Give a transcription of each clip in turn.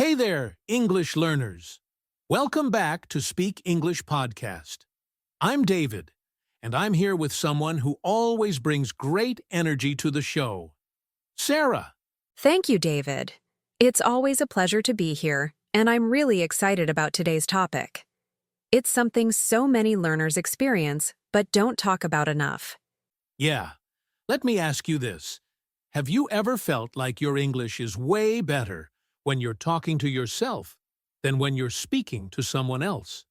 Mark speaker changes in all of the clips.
Speaker 1: Hey there, English learners. Welcome back to Speak English Podcast. I'm David, and I'm here with someone who always brings great energy to the show. Sarah.
Speaker 2: Thank you, David. It's always a pleasure to be here, and I'm really excited about today's topic. It's something so many learners experience, but don't talk about enough.
Speaker 1: Yeah, let me ask you this. Have you ever felt like your English is way better when you're talking to yourself than when you're speaking to someone else?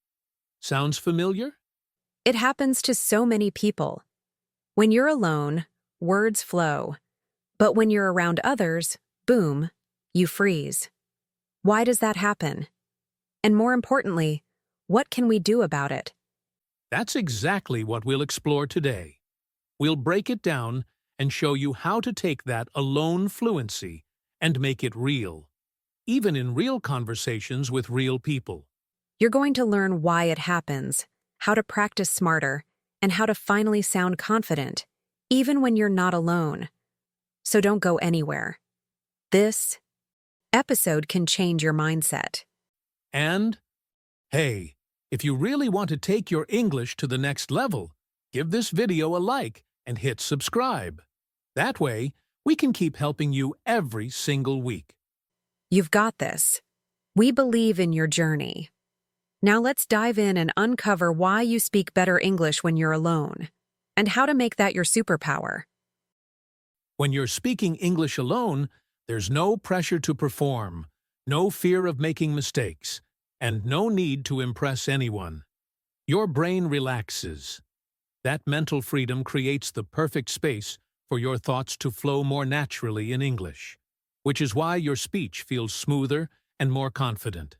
Speaker 1: Sounds familiar?
Speaker 2: It happens to so many people. When you're alone, words flow. But when you're around others, boom, you freeze. Why does that happen? And more importantly, what can we do about it?
Speaker 1: That's exactly what we'll explore today. We'll break it down and show you how to take that alone fluency and make it real, even in real conversations with real people.
Speaker 2: You're going to learn why it happens, how to practice smarter, and how to finally sound confident, even when you're not alone. So don't go anywhere. This episode can change your mindset.
Speaker 1: And, hey, if you really want to take your English to the next level, give this video a like and hit subscribe. That way, we can keep helping you every single week.
Speaker 2: You've got this. We believe in your journey. Now let's dive in and uncover why you speak better English when you're alone, and how to make that your superpower.
Speaker 1: When you're speaking English alone, there's no pressure to perform, no fear of making mistakes, and no need to impress anyone. Your brain relaxes. That mental freedom creates the perfect space for your thoughts to flow more naturally in English, which is why your speech feels smoother and more confident.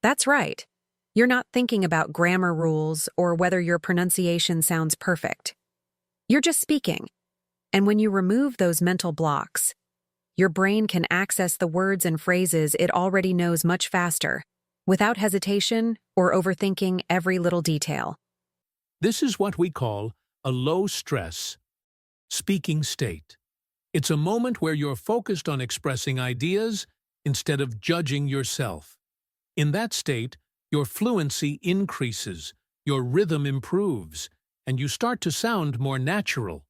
Speaker 2: That's right. You're not thinking about grammar rules or whether your pronunciation sounds perfect. You're just speaking. And when you remove those mental blocks, your brain can access the words and phrases it already knows much faster, without hesitation or overthinking every little detail.
Speaker 1: This is what we call a low-stress speaking state. It's a moment where you're focused on expressing ideas instead of judging yourself. In that state, your fluency increases, your rhythm improves, and you start to sound more natural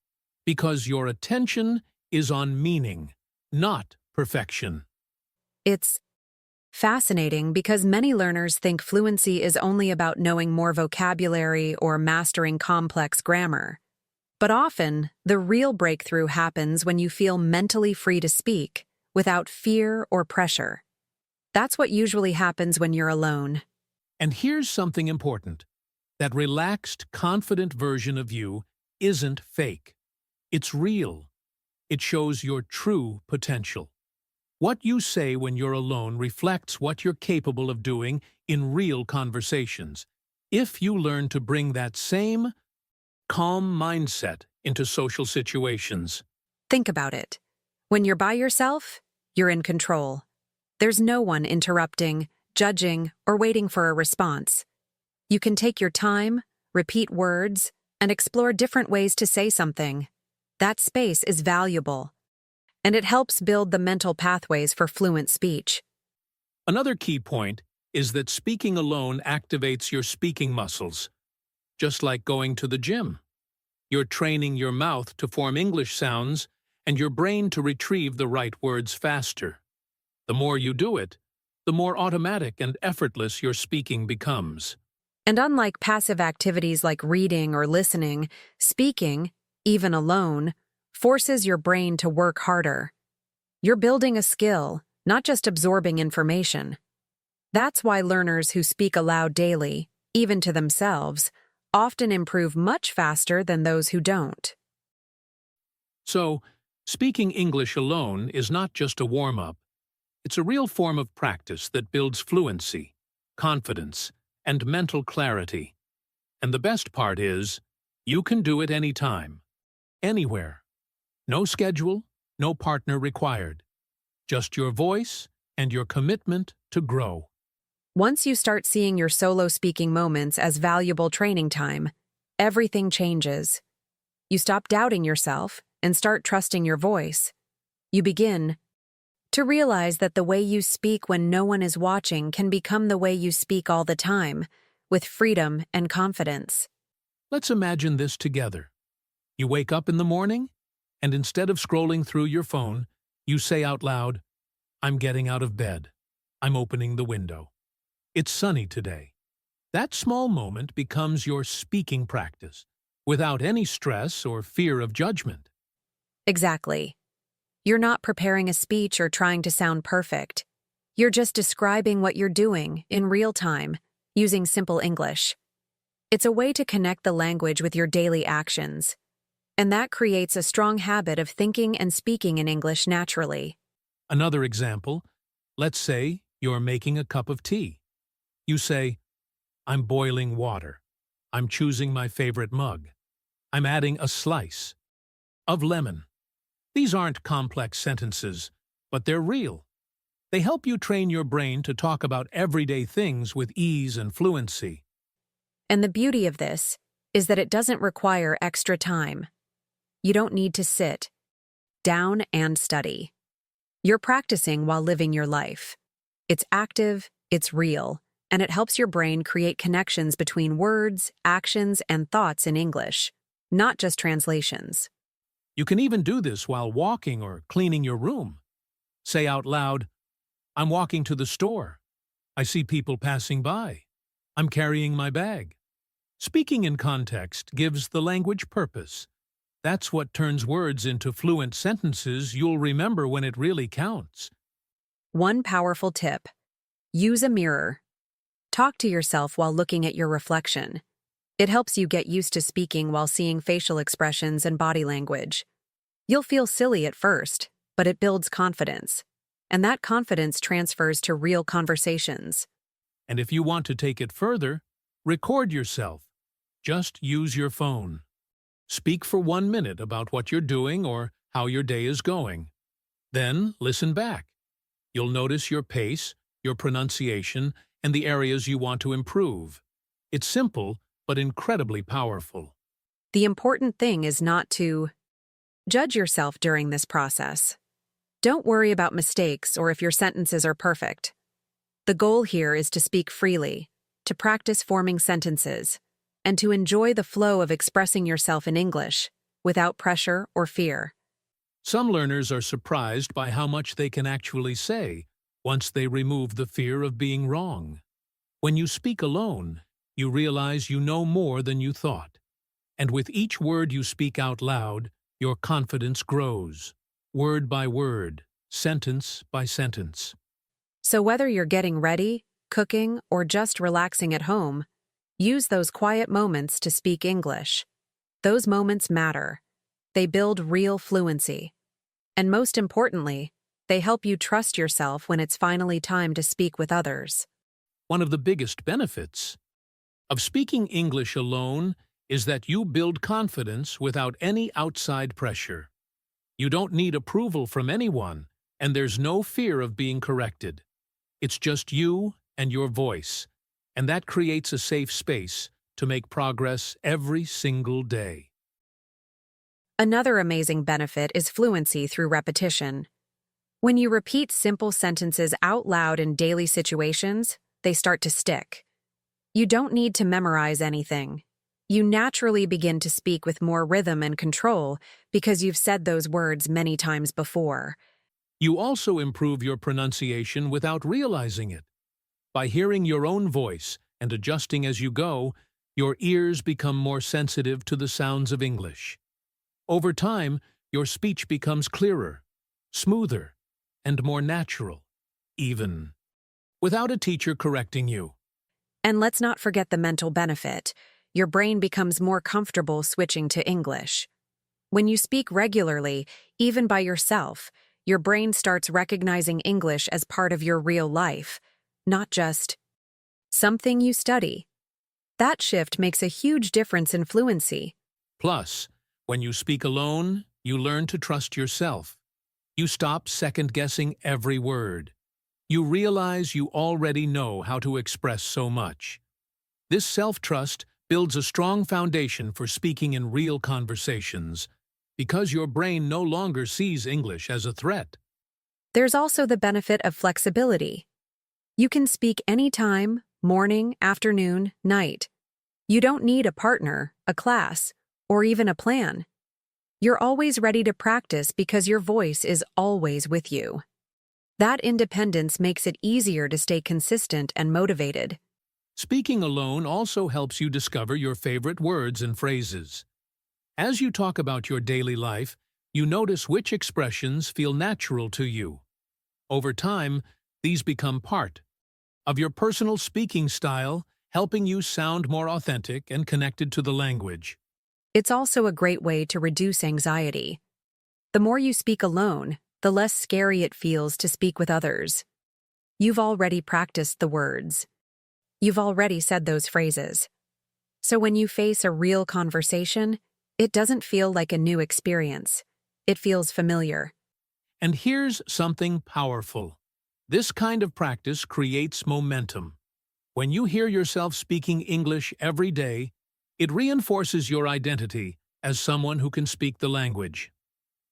Speaker 1: because your attention is on meaning, not perfection.
Speaker 2: It's fascinating because many learners think fluency is only about knowing more vocabulary or mastering complex grammar. But often, the real breakthrough happens when you feel mentally free to speak, without fear or pressure. That's what usually happens when you're alone.
Speaker 1: And here's something important. That relaxed, confident version of you isn't fake. It's real. It shows your true potential. What you say when you're alone reflects what you're capable of doing in real conversations. If you learn to bring that same calm mindset into social situations.
Speaker 2: Think about it. When you're by yourself, you're in control. There's no one interrupting, judging, or waiting for a response. You can take your time, repeat words, and explore different ways to say something. That space is valuable, and it helps build the mental pathways for fluent speech.
Speaker 1: Another key point is that speaking alone activates your speaking muscles, just like going to the gym. You're training your mouth to form English sounds and your brain to retrieve the right words faster. The more you do it, the more automatic and effortless your speaking becomes.
Speaker 2: And unlike passive activities like reading or listening, speaking, even alone, forces your brain to work harder. You're building a skill, not just absorbing information. That's why learners who speak aloud daily, even to themselves, often improve much faster than those who don't.
Speaker 1: So, speaking English alone is not just a warm-up. It's a real form of practice that builds fluency, confidence, and mental clarity. And the best part is, you can do it anytime, anywhere. No schedule, no partner required. Just your voice and your commitment to grow.
Speaker 2: Once you start seeing your solo speaking moments as valuable training time, everything changes. You stop doubting yourself and start trusting your voice. You begin To realize that the way you speak when no one is watching can become the way you speak all the time, with freedom and confidence.
Speaker 1: Let's imagine this together. You wake up in the morning, and instead of scrolling through your phone, you say out loud, "I'm getting out of bed. I'm opening the window. It's sunny today." That small moment becomes your speaking practice, without any stress or fear of judgment.
Speaker 2: Exactly. You're not preparing a speech or trying to sound perfect. You're just describing what you're doing in real time, using simple English. It's a way to connect the language with your daily actions, and that creates a strong habit of thinking and speaking in English naturally.
Speaker 1: Another example, let's say you're making a cup of tea. You say, "I'm boiling water. I'm choosing my favorite mug. I'm adding a slice of lemon." These aren't complex sentences, but they're real. They help you train your brain to talk about everyday things with ease and fluency.
Speaker 2: And the beauty of this is that it doesn't require extra time. You don't need to sit down and study. You're practicing while living your life. It's active, it's real, and it helps your brain create connections between words, actions, and thoughts in English, not just translations.
Speaker 1: You can even do this while walking or cleaning your room. Say out loud, "I'm walking to the store. I see people passing by. I'm carrying my bag." Speaking in context gives the language purpose. That's what turns words into fluent sentences you'll remember when it really counts.
Speaker 2: One powerful tip: use a mirror. Talk to yourself while looking at your reflection. It helps you get used to speaking while seeing facial expressions and body language. You'll feel silly at first, but it builds confidence. And that confidence transfers to real conversations.
Speaker 1: And if you want to take it further, record yourself. Just use your phone. Speak for 1 minute about what you're doing or how your day is going. Then listen back. You'll notice your pace, your pronunciation, and the areas you want to improve. It's simple, but incredibly powerful.
Speaker 2: The important thing is not to judge yourself during this process. Don't worry about mistakes or if your sentences are perfect. The goal here is to speak freely, to practice forming sentences, and to enjoy the flow of expressing yourself in English without pressure or fear.
Speaker 1: Some learners are surprised by how much they can actually say once they remove the fear of being wrong. When you speak alone, you realize you know more than you thought. And with each word you speak out loud, your confidence grows, word by word, sentence by sentence.
Speaker 2: So whether you're getting ready, cooking, or just relaxing at home, use those quiet moments to speak English. Those moments matter. They build real fluency. And most importantly, they help you trust yourself when it's finally time to speak with others.
Speaker 1: One of the biggest benefits of speaking English alone is that you build confidence without any outside pressure. You don't need approval from anyone, and there's no fear of being corrected. It's just you and your voice, and that creates a safe space to make progress every single day.
Speaker 2: Another amazing benefit is fluency through repetition. When you repeat simple sentences out loud in daily situations, they start to stick. You don't need to memorize anything. You naturally begin to speak with more rhythm and control because you've said those words many times before.
Speaker 1: You also improve your pronunciation without realizing it. By hearing your own voice and adjusting as you go, your ears become more sensitive to the sounds of English. Over time, your speech becomes clearer, smoother, and more natural, even without a teacher correcting you.
Speaker 2: And let's not forget the mental benefit. Your brain becomes more comfortable switching to English. When you speak regularly, even by yourself, your brain starts recognizing English as part of your real life, not just something you study. That shift makes a huge difference in fluency.
Speaker 1: Plus, when you speak alone, you learn to trust yourself. You stop second-guessing every word. You realize you already know how to express so much. This self-trust builds a strong foundation for speaking in real conversations because your brain no longer sees English as a threat.
Speaker 2: There's also the benefit of flexibility. You can speak anytime, morning, afternoon, night. You don't need a partner, a class, or even a plan. You're always ready to practice because your voice is always with you. That independence makes it easier to stay consistent and motivated.
Speaker 1: Speaking alone also helps you discover your favorite words and phrases. As you talk about your daily life, you notice which expressions feel natural to you. Over time, these become part of your personal speaking style, helping you sound more authentic and connected to the language.
Speaker 2: It's also a great way to reduce anxiety. The more you speak alone, the less scary it feels to speak with others. You've already practiced the words. You've already said those phrases. So when you face a real conversation, it doesn't feel like a new experience. It feels familiar.
Speaker 1: And here's something powerful. This kind of practice creates momentum. When you hear yourself speaking English every day, it reinforces your identity as someone who can speak the language.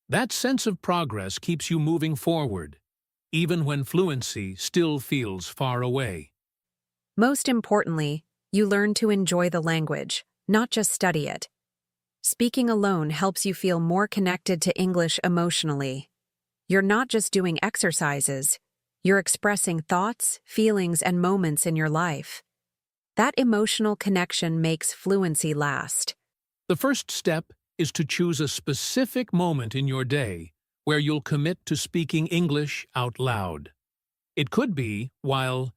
Speaker 1: That sense of progress keeps you moving forward, even when fluency still feels far away.
Speaker 2: Most importantly, you learn to enjoy the language, not just study it. Speaking alone helps you feel more connected to English emotionally. You're not just doing exercises, you're expressing thoughts, feelings, and moments in your life. That emotional connection makes fluency last.
Speaker 1: The first step is to choose a specific moment in your day where you'll commit to speaking English out loud. It could be while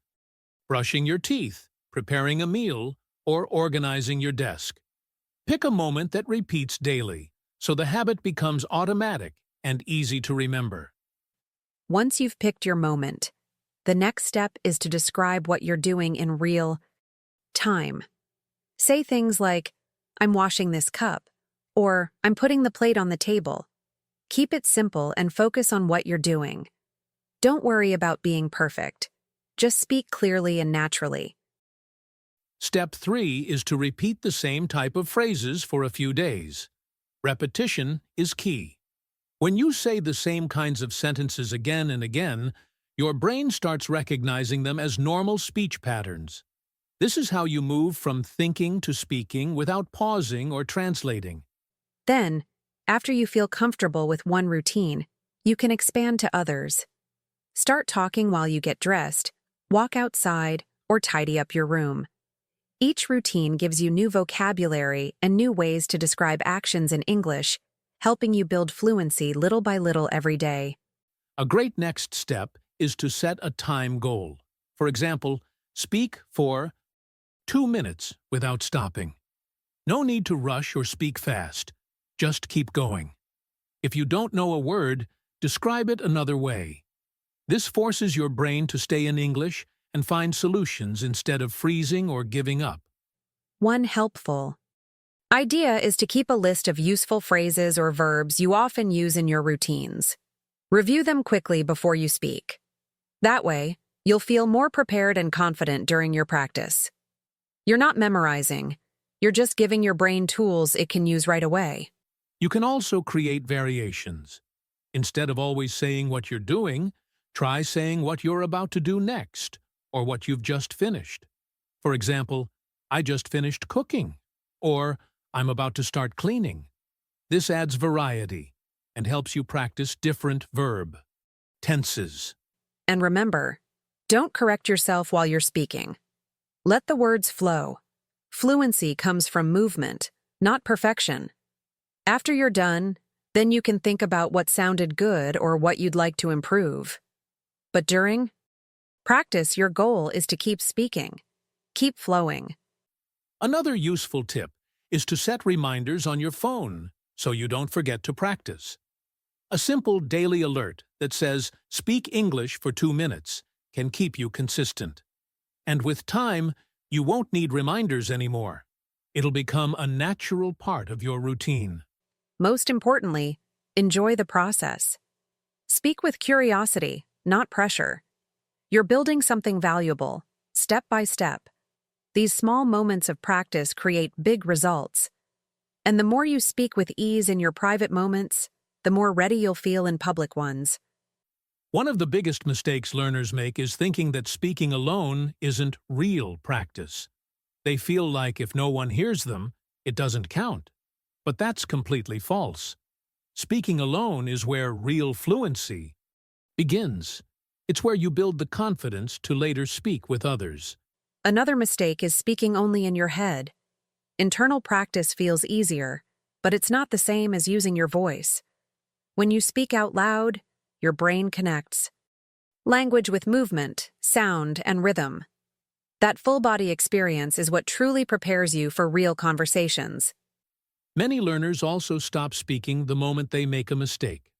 Speaker 1: brushing your teeth, preparing a meal, or organizing your desk. Pick a moment that repeats daily, so the habit becomes automatic and easy to remember.
Speaker 2: Once you've picked your moment, the next step is to describe what you're doing in real time. Say things like, "I'm washing this cup," or "I'm putting the plate on the table." Keep it simple and focus on what you're doing. Don't worry about being perfect. Just speak clearly and naturally.
Speaker 1: Step 3 is to repeat the same type of phrases for a few days. Repetition is key. When you say the same kinds of sentences again and again, your brain starts recognizing them as normal speech patterns. This is how you move from thinking to speaking without pausing or translating.
Speaker 2: Then, after you feel comfortable with one routine, you can expand to others. Start talking while you get dressed, walk outside, or tidy up your room. Each routine gives you new vocabulary and new ways to describe actions in English, helping you build fluency little by little every day.
Speaker 1: A great next step is to set a time goal. For example, speak for 2 minutes without stopping. No need to rush or speak fast. Just keep going. If you don't know a word, describe it another way. This forces your brain to stay in English and find solutions instead of freezing or giving up.
Speaker 2: One helpful idea is to keep a list of useful phrases or verbs you often use in your routines. Review them quickly before you speak. That way, you'll feel more prepared and confident during your practice. You're not memorizing. You're just giving your brain tools it can use right away.
Speaker 1: You can also create variations. Instead of always saying what you're doing, try saying what you're about to do next, or what you've just finished. For example, "I just finished cooking," or "I'm about to start cleaning." This adds variety and helps you practice different verb tenses.
Speaker 2: And remember, don't correct yourself while you're speaking. Let the words flow. Fluency comes from movement, not perfection. After you're done, then you can think about what sounded good or what you'd like to improve. But during practice, your goal is to keep speaking. Keep flowing.
Speaker 1: Another useful tip is to set reminders on your phone so you don't forget to practice. A simple daily alert that says, "Speak English for 2 minutes," can keep you consistent. And with time, you won't need reminders anymore. It'll become a natural part of your routine.
Speaker 2: Most importantly, enjoy the process. Speak with curiosity, not pressure. You're building something valuable, step by step. These small moments of practice create big results. And the more you speak with ease in your private moments, the more ready you'll feel in public ones.
Speaker 1: One of the biggest mistakes learners make is thinking that speaking alone isn't real practice. They feel like if no one hears them, it doesn't count. But that's completely false. Speaking alone is where real fluency begins. It's where you build the confidence to later speak with others.
Speaker 2: Another mistake is speaking only in your head. Internal practice feels easier, but it's not the same as using your voice. When you speak out loud, your brain connects. Language with movement, sound, and rhythm. That full-body experience is what truly prepares you for real conversations.
Speaker 1: Many learners also stop speaking the moment they make a mistake.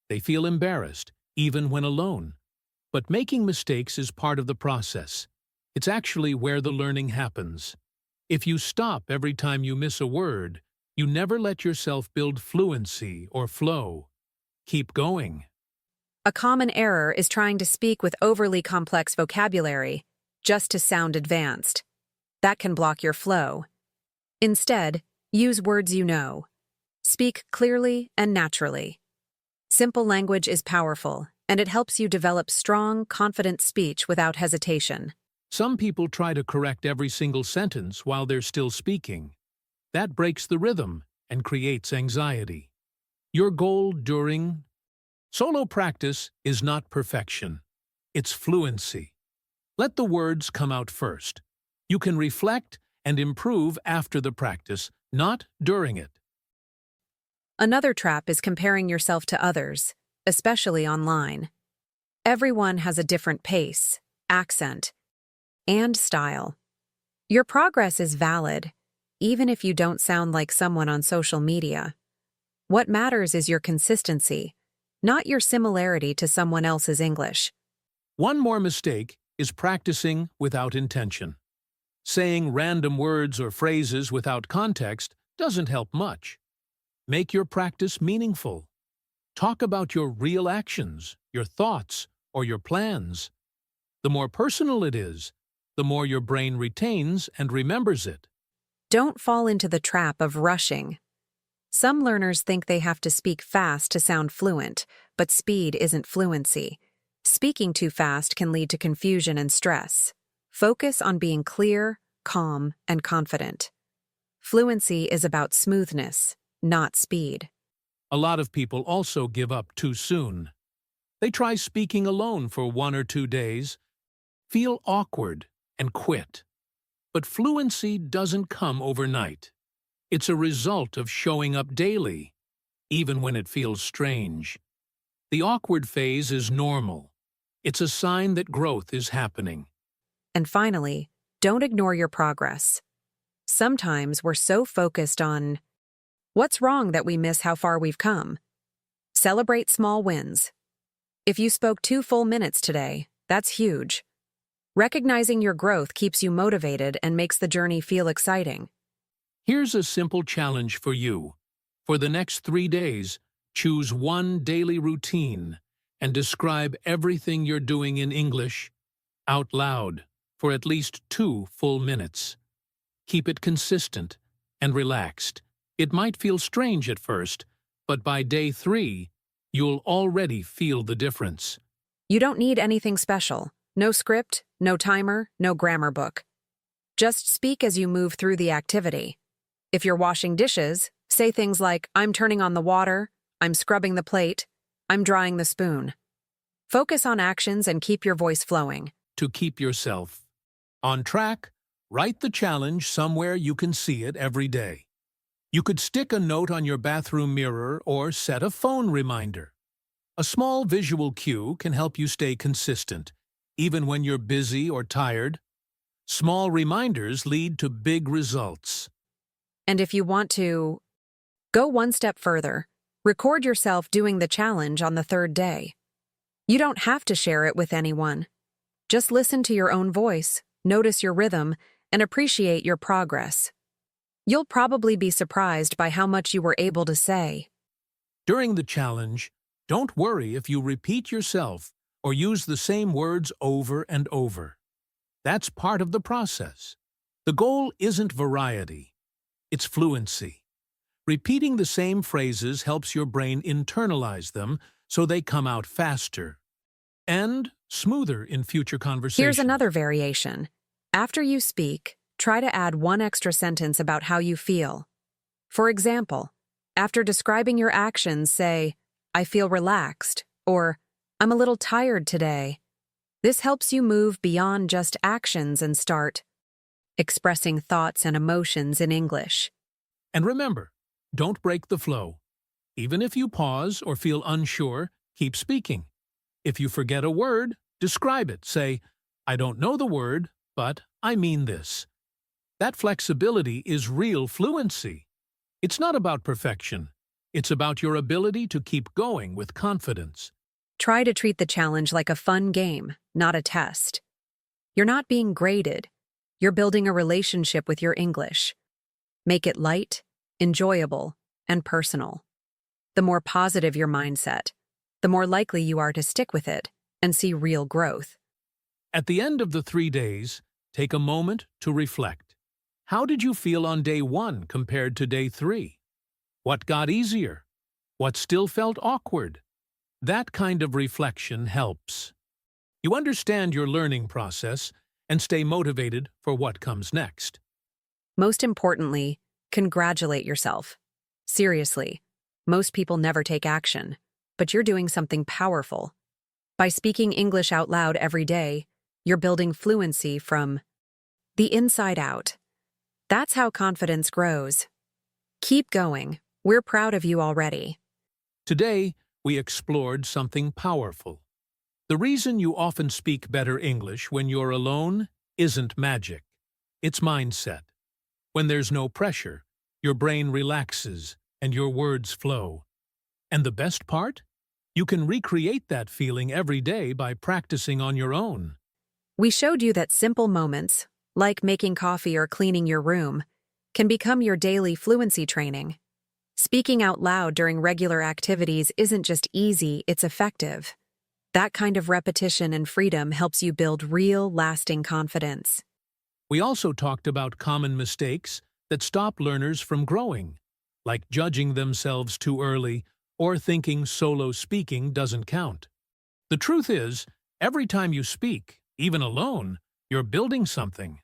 Speaker 1: They feel embarrassed, even when alone. But making mistakes is part of the process. It's actually where the learning happens. If you stop every time you miss a word, you never let yourself build fluency or flow. Keep going.
Speaker 2: A common error is trying to speak with overly complex vocabulary just to sound advanced. That can block your flow. Instead, use words you know. Speak clearly and naturally. Simple language is powerful, and it helps you develop strong, confident speech without hesitation.
Speaker 1: Some people try to correct every single sentence while they're still speaking. That breaks the rhythm and creates anxiety. Your goal during solo practice is not perfection. It's fluency. Let the words come out first. You can reflect and improve after the practice, not during it.
Speaker 2: Another trap is comparing yourself to others, especially online. Everyone has a different pace, accent, and style. Your progress is valid, even if you don't sound like someone on social media. What matters is your consistency, not your similarity to someone else's English.
Speaker 1: One more mistake is practicing without intention. Saying random words or phrases without context doesn't help much. Make your practice meaningful. Talk about your real actions, your thoughts, or your plans. The more personal it is, the more your brain retains and remembers it.
Speaker 2: Don't fall into the trap of rushing. Some learners think they have to speak fast to sound fluent, but speed isn't fluency. Speaking too fast can lead to confusion and stress. Focus on being clear, calm, and confident. Fluency is about smoothness, not speed.
Speaker 1: A lot of people also give up too soon. They try speaking alone for 1 or 2 days, feel awkward, and quit. But fluency doesn't come overnight. It's a result of showing up daily, even when it feels strange. The awkward phase is normal. It's a sign that growth is happening.
Speaker 2: And finally, don't ignore your progress. Sometimes we're so focused on what's wrong that we miss how far we've come. Celebrate small wins. If you spoke 2 full minutes today, that's huge. Recognizing your growth keeps you motivated and makes the journey feel exciting.
Speaker 1: Here's a simple challenge for you. For the next 3 days, choose one daily routine and describe everything you're doing in English out loud for at least 2 full minutes. Keep it consistent and relaxed. It might feel strange at first, but by day 3, you'll already feel the difference.
Speaker 2: You don't need anything special. No script, no timer, no grammar book. Just speak as you move through the activity. If you're washing dishes, say things like, I'm turning on the water, I'm scrubbing the plate, I'm drying the spoon. Focus on actions and keep your voice flowing.
Speaker 1: To keep yourself on track, write the challenge somewhere you can see it every day. You could stick a note on your bathroom mirror or set a phone reminder. A small visual cue can help you stay consistent, even when you're busy or tired. Small reminders lead to big results.
Speaker 2: And if you want to go one step further, record yourself doing the challenge on the 3rd day. You don't have to share it with anyone. Just listen to your own voice, notice your rhythm, and appreciate your progress. You'll probably be surprised by how much you were able to say.
Speaker 1: During the challenge, don't worry if you repeat yourself or use the same words over and over. That's part of the process. The goal isn't variety, it's fluency. Repeating the same phrases helps your brain internalize them so they come out faster. and smoother in future conversations.
Speaker 2: Here's another variation. After you speak, try to add one extra sentence about how you feel. For example, after describing your actions, say, "I feel relaxed," or "I'm a little tired today." This helps you move beyond just actions and start expressing thoughts and emotions in English.
Speaker 1: And remember, don't break the flow. Even if you pause or feel unsure, keep speaking. If you forget a word, describe it. Say, "I don't know the word, but I mean this." That flexibility is real fluency. It's not about perfection. It's about your ability to keep going with confidence.
Speaker 2: Try to treat the challenge like a fun game, not a test. You're not being graded. You're building a relationship with your English. Make it light, enjoyable, and personal. The more positive your mindset, the more likely you are to stick with it and see real growth.
Speaker 1: At the end of the 3 days, take a moment to reflect. How did you feel on day 1 compared to day 3? What got easier? What still felt awkward? That kind of reflection helps. You understand your learning process and stay motivated for what comes next.
Speaker 2: Most importantly, congratulate yourself. Seriously, most people never take action, but you're doing something powerful. By speaking English out loud every day, you're building fluency from the inside out. That's how confidence grows. Keep going. We're proud of you already.
Speaker 1: Today, we explored something powerful. The reason you often speak better English when you're alone isn't magic. It's mindset. When there's no pressure, your brain relaxes and your words flow. And the best part? You can recreate that feeling every day by practicing on your own.
Speaker 2: We showed you that simple moments, like making coffee or cleaning your room, can become your daily fluency training. Speaking out loud during regular activities isn't just easy, it's effective. That kind of repetition and freedom helps you build real, lasting confidence.
Speaker 1: We also talked about common mistakes that stop learners from growing, like judging themselves too early or thinking solo speaking doesn't count. The truth is, every time you speak, even alone, you're building something.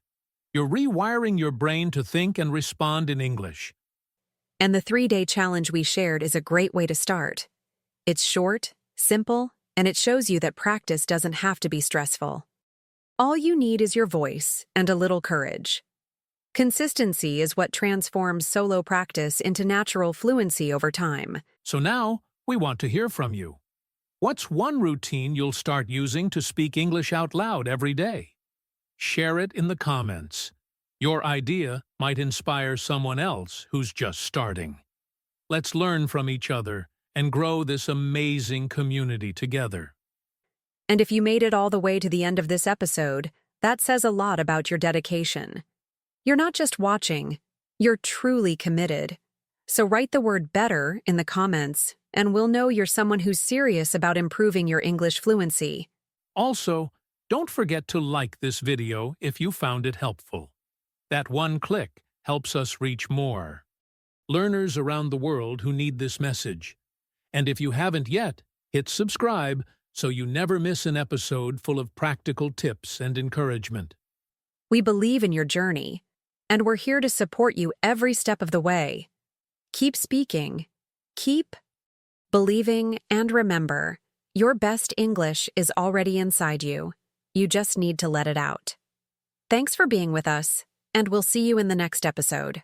Speaker 1: You're rewiring your brain to think and respond in English.
Speaker 2: And the 3-day challenge we shared is a great way to start. It's short, simple, and it shows you that practice doesn't have to be stressful. All you need is your voice and a little courage. Consistency is what transforms solo practice into natural fluency over time.
Speaker 1: So now, we want to hear from you. What's one routine you'll start using to speak English out loud every day? Share it in the comments. Your idea might inspire someone else who's just starting. Let's learn from each other and grow this amazing community together.
Speaker 2: And if you made it all the way to the end of this episode, that says a lot about your dedication. You're not just watching, you're truly committed. So write the word "better" in the comments, and we'll know you're someone who's serious about improving your English fluency.
Speaker 1: Also, don't forget to like this video if you found it helpful. That one click helps us reach more learners around the world who need this message. And if you haven't yet, hit subscribe so you never miss an episode full of practical tips and encouragement.
Speaker 2: We believe in your journey, and we're here to support you every step of the way. Keep speaking, keep believing, and remember, your best English is already inside you. You just need to let it out. Thanks for being with us, and we'll see you in the next episode.